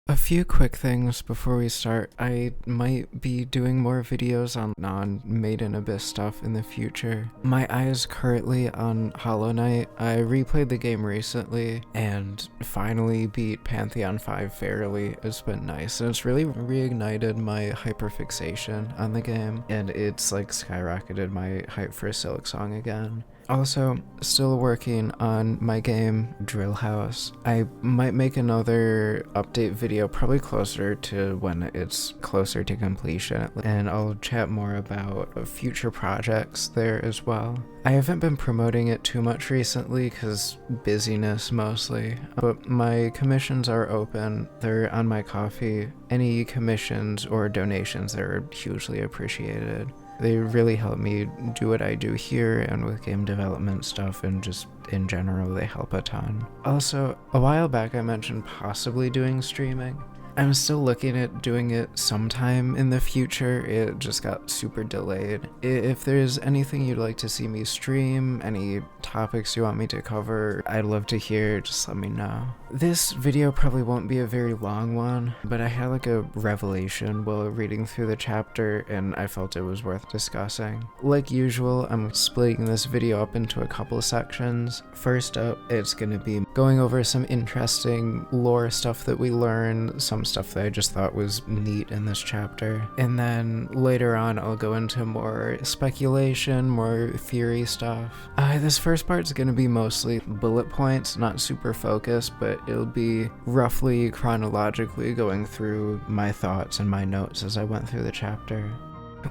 A few quick things before we start. I might be doing more videos on non-Made in Abyss stuff in the future. My eye is currently on Hollow Knight. I replayed the game recently and finally beat Pantheon 5 fairly. It's been nice, and it's really reignited my hyperfixation on the game, and it's like skyrocketed my hype for Silksong again. Also, still working on my game, Drill House. I might make another update video probably closer to when it's closer to completion, and I'll chat more about future projects there as well. I haven't been promoting it too much recently because busyness mostly, but my commissions are open. They're on my Ko-fi. Any commissions or donations are hugely appreciated. They really help me do what I do here and with game development stuff, and just in general they help a ton. Also, a while back I mentioned possibly doing streaming. I'm still looking at doing it sometime in the future. It just got super delayed. If there's anything you'd like to see me stream, any topics you want me to cover, I'd love to hear, just let me know. This video probably won't be a very long one, but I had like a revelation while reading through the chapter and I felt it was worth discussing. Like usual, I'm splitting this video up into a couple sections. First up, it's gonna be going over some interesting lore stuff that we learned, some stuff that I just thought was neat in this chapter. And then later on, I'll go into more speculation, more theory stuff. This first part's gonna be mostly bullet points, not super focused, but it'll be roughly chronologically going through my thoughts and my notes as I went through the chapter.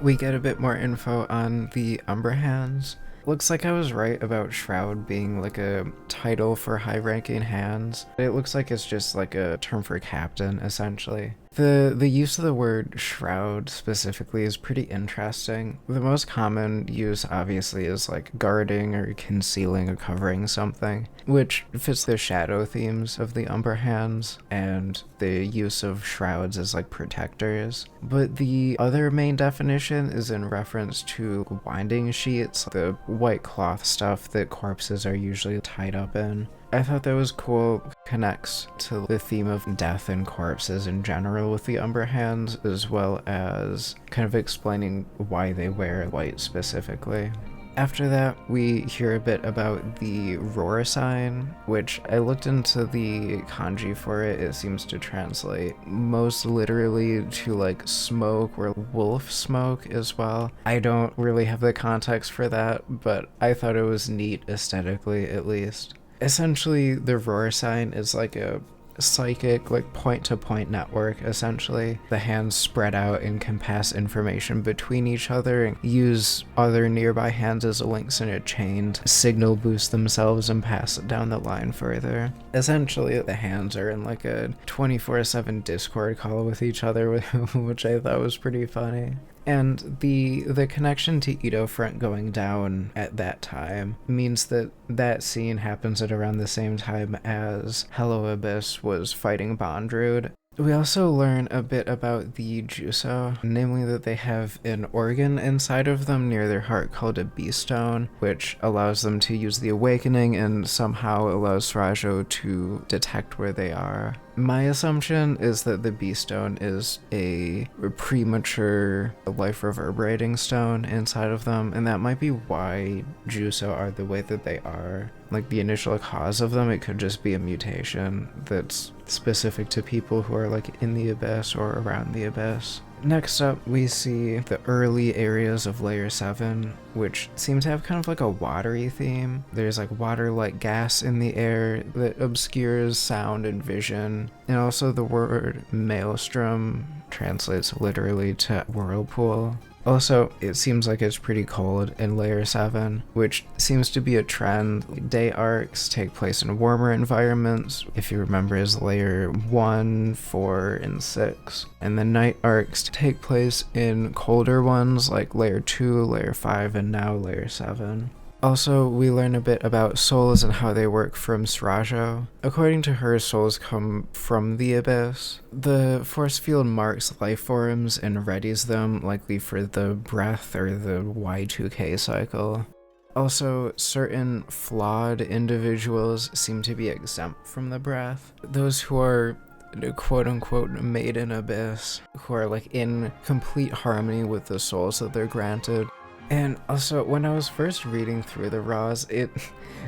We get a bit more info on the Umbra Hands. Looks like I was right about Shroud being like a title for high-ranking hands. It looks like it's just like a term for captain, essentially. The use of the word shroud specifically is pretty interesting. The most common use obviously is like guarding or concealing or covering something, which fits the shadow themes of the Umbra Hands, and the use of shrouds as like protectors. But the other main definition is in reference to winding sheets, the white cloth stuff that corpses are usually tied up in. I thought that was cool. Connects to the theme of death and corpses in general with the Umbra Hands, as well as kind of explaining why they wear white specifically. After that, we hear a bit about the roar sign, which I looked into the kanji for it. It seems to translate most literally to like smoke or wolf smoke as well. I don't really have the context for that, but I thought it was neat aesthetically at least. Essentially, the roar sign is like a psychic, like point-to-point network, essentially. The hands spread out and can pass information between each other and use other nearby hands as links in a chain to signal boost themselves and pass it down the line further. Essentially, the hands are in like a 24/7 Discord call with each other, which I thought was pretty funny. And the connection to Edo Front going down at that time means that that scene happens at around the same time as Hello Abyss was fighting Bondrewd. We also learn a bit about the Juso, namely that they have an organ inside of them near their heart called a B-stone, which allows them to use the awakening and somehow allows Srajo to detect where they are. My assumption is that the B-stone is a premature life reverberating stone inside of them, and that might be why Juso are the way that they are. Like the initial cause of them, it could just be a mutation that's specific to people who are like in the abyss or around the abyss. Next up, we see the early areas of Layer 7, which seem to have kind of like a watery theme. There's like water-like gas in the air that obscures sound and vision. And also the word maelstrom translates literally to whirlpool. Also, it seems like it's pretty cold in Layer 7, which seems to be a trend. Day arcs take place in warmer environments, if you remember, is Layer 1, 4, and 6. And the night arcs take place in colder ones like Layer 2, Layer 5, and now Layer 7. Also, we learn a bit about souls and how they work from Srajo. According to her, souls come from the abyss. The force field marks life forms and readies them, likely for the breath or the Y2K cycle. Also, certain flawed individuals seem to be exempt from the breath. Those who are quote-unquote made in abyss, who are like in complete harmony with the souls that they're granted. And also, when I was first reading through the Raws, it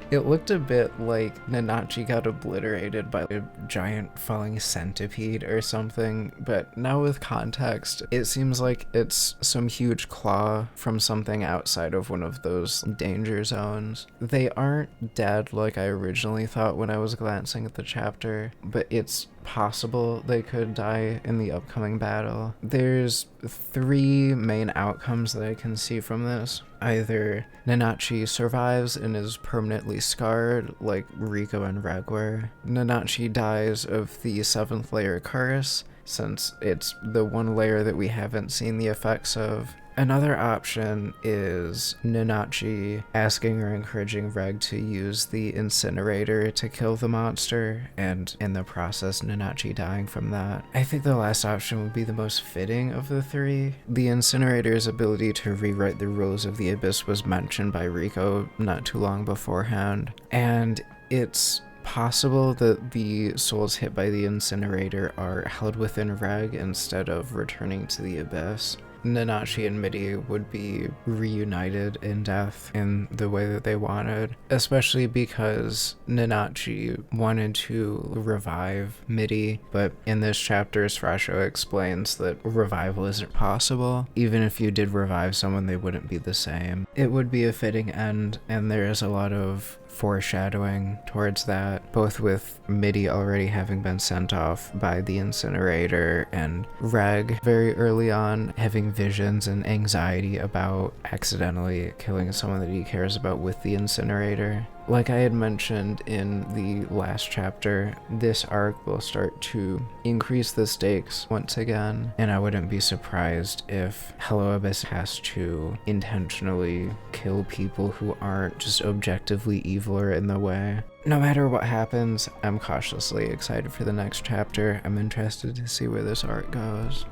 looked a bit like Nanachi got obliterated by a giant falling centipede or something, but now with context, it seems like it's some huge claw from something outside of one of those danger zones. They aren't dead like I originally thought when I was glancing at the chapter, but it's possible they could die in the upcoming battle. There's 3 main outcomes that I can see from this. Either Nanachi survives and is permanently scarred, like Riko and Reg were. Nanachi dies of the 7th layer curse, since it's the one layer that we haven't seen the effects of. Another option is Nanachi asking or encouraging Reg to use the incinerator to kill the monster, and in the process Nanachi dying from that. I think the last option would be the most fitting of the 3. The incinerator's ability to rewrite the rules of the abyss was mentioned by Riko not too long beforehand, and it's possible that the souls hit by the incinerator are held within Reg instead of returning to the abyss. Nanachi and Midi would be reunited in death in the way that they wanted, especially because Nanachi wanted to revive Midi, but in this chapter, Srasho explains that revival isn't possible. Even if you did revive someone, they wouldn't be the same. It would be a fitting end, and there is a lot of foreshadowing towards that, both with Midi already having been sent off by the incinerator and Reg very early on having visions and anxiety about accidentally killing someone that he cares about with the incinerator. Like I had mentioned in the last chapter, this arc will start to increase the stakes once again, and I wouldn't be surprised if Hello Abyss has to intentionally kill people who aren't just objectively evil or in the way. No matter what happens, I'm cautiously excited for the next chapter. I'm interested to see where this arc goes.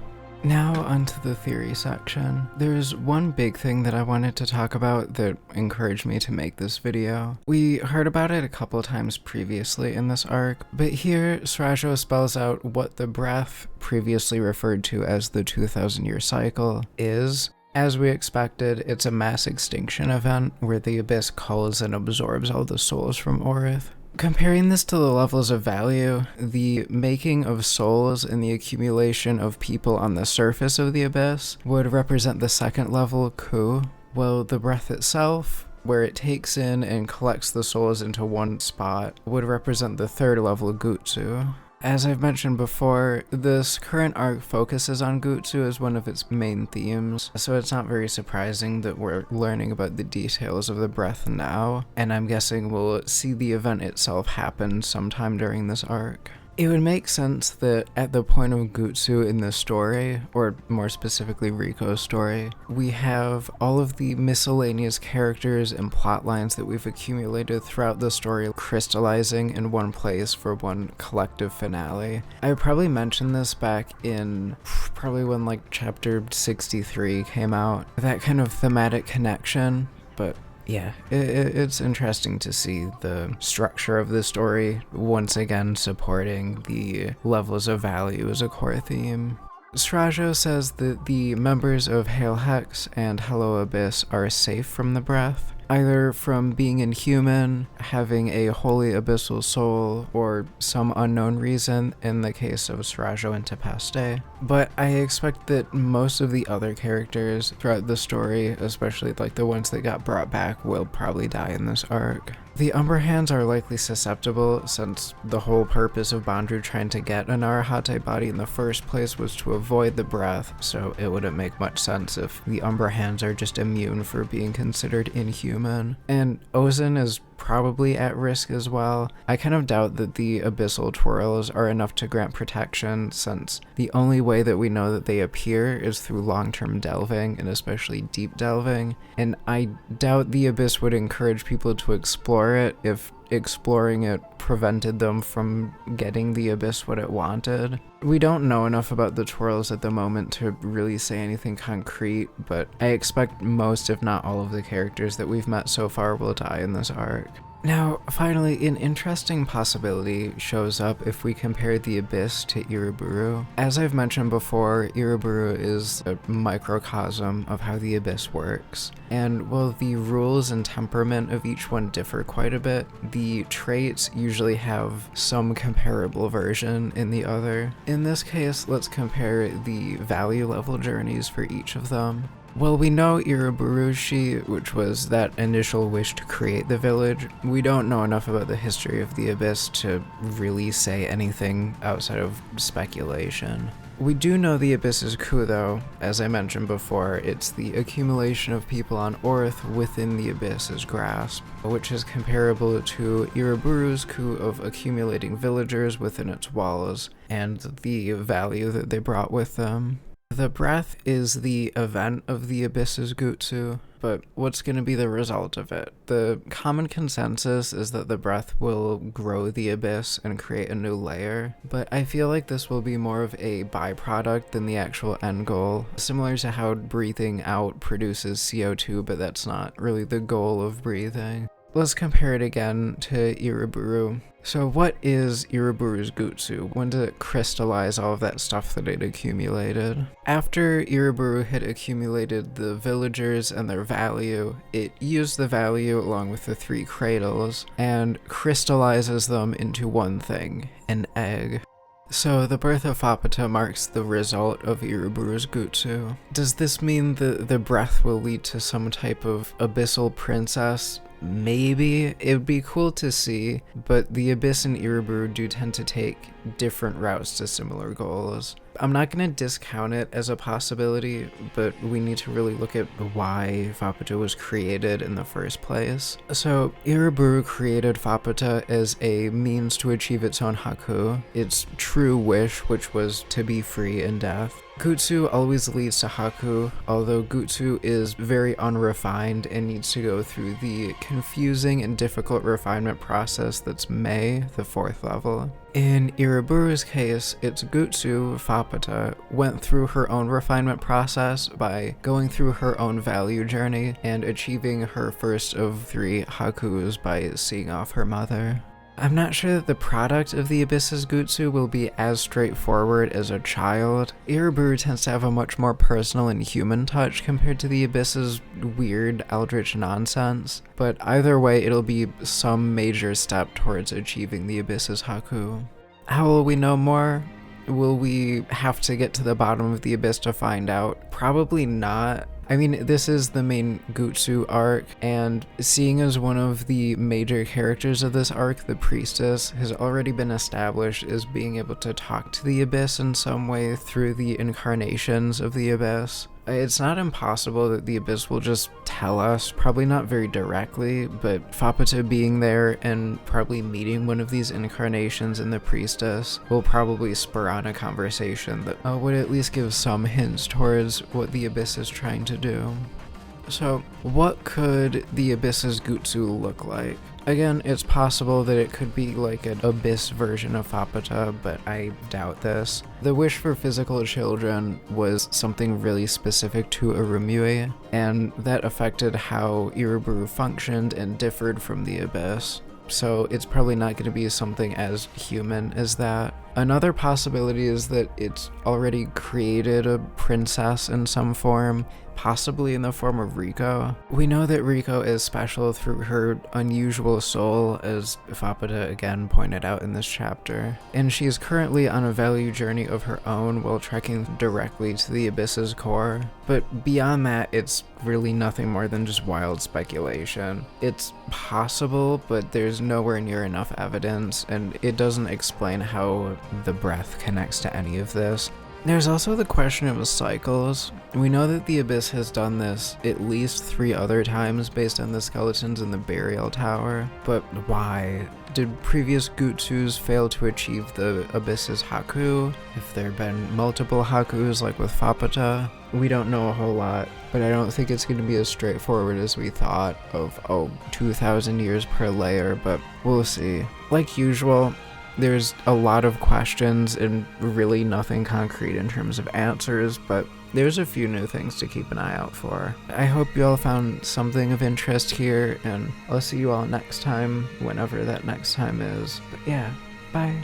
Now onto the theory section. There's one big thing that I wanted to talk about that encouraged me to make this video. We heard about it a couple times previously in this arc, but here Srasho spells out what the breath, previously referred to as the 2,000-year cycle, is. As we expected, it's a mass extinction event where the abyss culls and absorbs all the souls from Orith. Comparing this to the levels of value, the making of souls and the accumulation of people on the surface of the abyss would represent the 2nd level, Ku, while the breath itself, where it takes in and collects the souls into one spot, would represent the 3rd level, Gutsu. As I've mentioned before, this current arc focuses on Gutsu as one of its main themes, so it's not very surprising that we're learning about the details of the breath now, and I'm guessing we'll see the event itself happen sometime during this arc. It would make sense that at the point of Gutsu in the story, or more specifically Riko's story, we have all of the miscellaneous characters and plot lines that we've accumulated throughout the story crystallizing in one place for one collective finale. I probably mentioned this back in probably when like chapter 63 came out, that kind of thematic connection, but yeah, it's interesting to see the structure of the story once again supporting the levels of value as a core theme. Srasho says that the members of Hail Hex and Hello Abyss are safe from the breath, either from being inhuman, having a holy abyssal soul, or some unknown reason in the case of Srasho and Tepaste. But I expect that most of the other characters throughout the story, especially like the ones that got brought back, will probably die in this arc. The Umber Hands are likely susceptible, since the whole purpose of Bandru trying to get an Arahate body in the first place was to avoid the breath, so it wouldn't make much sense if the Umber Hands are just immune for being considered inhuman. And Ozen is probably at risk as well. I kind of doubt that the abyssal twirls are enough to grant protection, since the only way that we know that they appear is through long-term delving, and especially deep delving, and I doubt the abyss would encourage people to explore it if exploring it prevented them from getting the abyss what it wanted. We don't know enough about the twirls at the moment to really say anything concrete, but I expect most if not all of the characters that we've met so far will die in this arc. Now, finally, an interesting possibility shows up if we compare the Abyss to Iruburu. As I've mentioned before, Iruburu is a microcosm of how the Abyss works, and while the rules and temperament of each one differ quite a bit, the traits usually have some comparable version in the other. In this case, let's compare the value level journeys for each of them. Well, we know Iroburushi, which was that initial wish to create the village. We don't know enough about the history of the Abyss to really say anything outside of speculation. We do know the Abyss's coup, though. As I mentioned before, it's the accumulation of people on Orth within the Abyss's grasp, which is comparable to Iroburu's coup of accumulating villagers within its walls, and the value that they brought with them. The breath is the event of the Abyss's Gutsu, but what's going to be the result of it? The common consensus is that the breath will grow the Abyss and create a new layer, but I feel like this will be more of a byproduct than the actual end goal, similar to how breathing out produces CO2, but that's not really the goal of breathing. Let's compare it again to Iruburu. So what is Iroburu's Gutsu? When did it crystallize all of that stuff that it accumulated? After Iruburu had accumulated the villagers and their value, it used the value along with the 3 cradles and crystallizes them into one thing, an egg. So the birth of Fapata marks the result of Iroburu's Gutsu. Does this mean that the breath will lead to some type of abyssal princess? Maybe. It would be cool to see, but the Abyss and Iruburu do tend to take different routes to similar goals. I'm not going to discount it as a possibility, but we need to really look at why Fapata was created in the first place. So, Iruburu created Fapata as a means to achieve its own haku, its true wish, which was to be free in death. Gutsu always leads to haku, although Gutsu is very unrefined and needs to go through the confusing and difficult refinement process that's Mei, the 4th level. In Iroburu's case, its Gutsu, Fapata, went through her own refinement process by going through her own value journey and achieving her first of 3 hakus by seeing off her mother. I'm not sure that the product of the Abyss's Gutsu will be as straightforward as a child. Iruburu tends to have a much more personal and human touch compared to the Abyss's weird eldritch nonsense, but either way it'll be some major step towards achieving the Abyss's haku. How will we know more? Will we have to get to the bottom of the Abyss to find out? Probably not. I mean, this is the main Gutsu arc, and seeing as one of the major characters of this arc, the priestess, has already been established as being able to talk to the Abyss in some way through the incarnations of the Abyss. It's not impossible that the Abyss will just tell us, probably not very directly, but Fapata being there and probably meeting one of these incarnations in the priestess will probably spur on a conversation that would at least give some hints towards what the Abyss is trying to do. So, what could the Abyss's Gutsu look like? Again, it's possible that it could be like an Abyss version of Fapata, but I doubt this. The wish for physical children was something really specific to Urumui, and that affected how Iruburu functioned and differed from the Abyss. So it's probably not going to be something as human as that. Another possibility is that it's already created a princess in some form, possibly in the form of Riko. We know that Riko is special through her unusual soul, as Fapata again pointed out in this chapter, and she is currently on a value journey of her own while trekking directly to the Abyss's core. But beyond that, it's really nothing more than just wild speculation. It's possible, but there's nowhere near enough evidence, and it doesn't explain how the breath connects to any of this. There's also the question of cycles. We know that the Abyss has done this at least 3 other times based on the skeletons in the burial tower, but why? Did previous Gutsus fail to achieve the Abyss's haku? Have there been multiple hakus like with Fapata? We don't know a whole lot, but I don't think it's going to be as straightforward as we thought of, 2,000 years per layer, but we'll see. Like usual, There's a lot of questions and really nothing concrete in terms of answers, but there's a few new things to keep an eye out for. I hope you all found something of interest here, and I'll see you all next time, whenever that next time is. But yeah, bye.